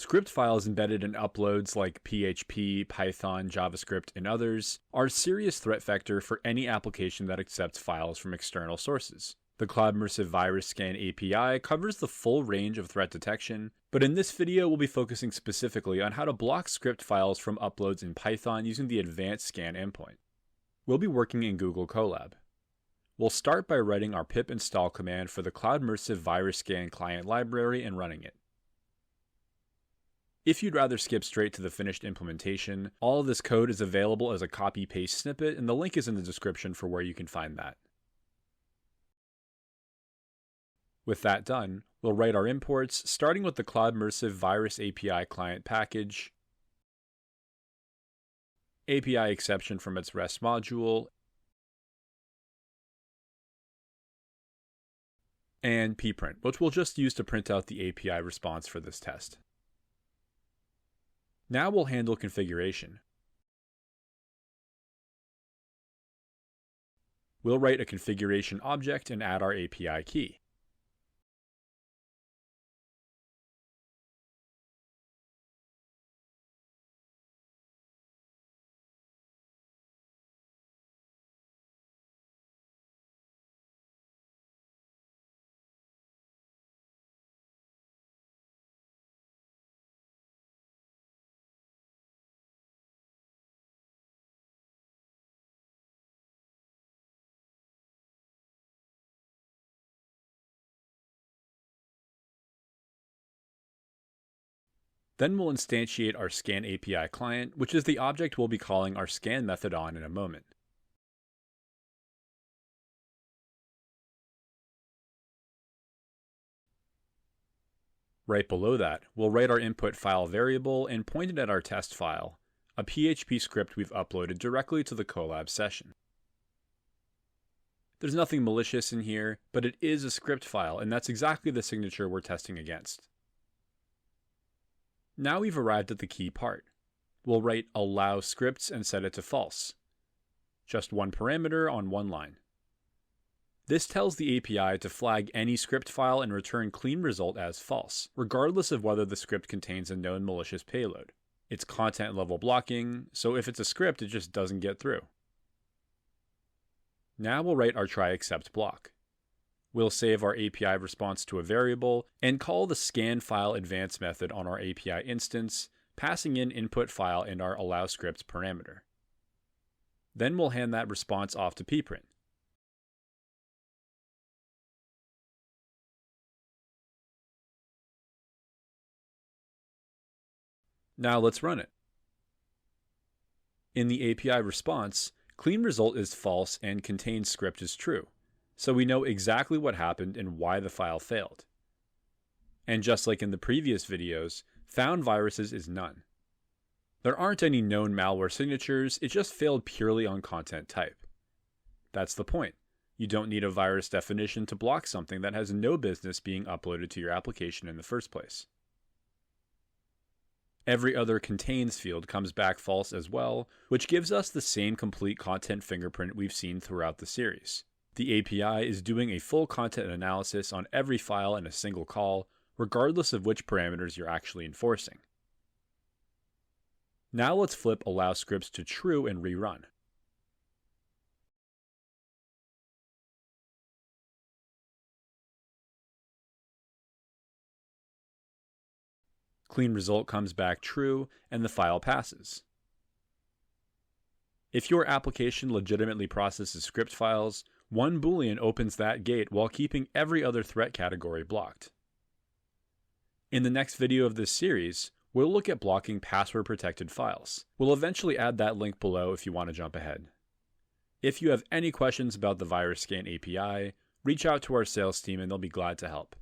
Script files embedded in uploads like PHP, Python, JavaScript, and others are a serious threat vector for any application that accepts files from external sources. The Cloud Immersive Virus Scan API covers the full range of threat detection, but in this video we'll be focusing specifically on how to block script files from uploads in Python using the Advanced Scan endpoint. We'll be working in Google Colab. We'll start by writing our pip install command for the Cloud Immersive Virus Scan client library and running it. If you'd rather skip straight to the finished implementation, all of this code is available as a copy-paste snippet, and the link is in the description for where you can find that. With that done, we'll write our imports, starting with the Cloud Immersive Virus API client package, API exception from its REST module, and pprint, which we'll just use to print out the API response for this test. Now we'll handle configuration. We'll write a configuration object and add our API key. Then we'll instantiate our Scan API client, which is the object we'll be calling our scan method on in a moment. Right below that, we'll write our input file variable and point it at our test file, a PHP script we've uploaded directly to the Colab session. There's nothing malicious in here, but it is a script file, and that's exactly the signature we're testing against. Now we've arrived at the key part. We'll write allow scripts and set it to false. Just one parameter on one line. This tells the API to flag any script file and return clean result as false, regardless of whether the script contains a known malicious payload. It's content level blocking, so if it's a script, it just doesn't get through. Now we'll write our try except block. We'll save our API response to a variable and call the scan file advance method on our API instance, passing in input file and our allow scripts parameter. Then we'll hand that response off to pprint. Now let's run it. In the API response, clean result is false and contains script is true. So we know exactly what happened and why the file failed. And just like in the previous videos, found viruses is none. There aren't any known malware signatures, it just failed purely on content type. That's the point. You don't need a virus definition to block something that has no business being uploaded to your application in the first place. Every other contains field comes back false as well, which gives us the same complete content fingerprint we've seen throughout the series. The API is doing a full content analysis on every file in a single call, regardless of which parameters you're actually enforcing. Now let's flip allow scripts to true and rerun. Clean result comes back true and the file passes. If your application legitimately processes script files, one boolean opens that gate while keeping every other threat category blocked. In the next video of this series, we'll look at blocking password-protected files. We'll eventually add that link below if you want to jump ahead. If you have any questions about the Virus Scan API, reach out to our sales team and they'll be glad to help.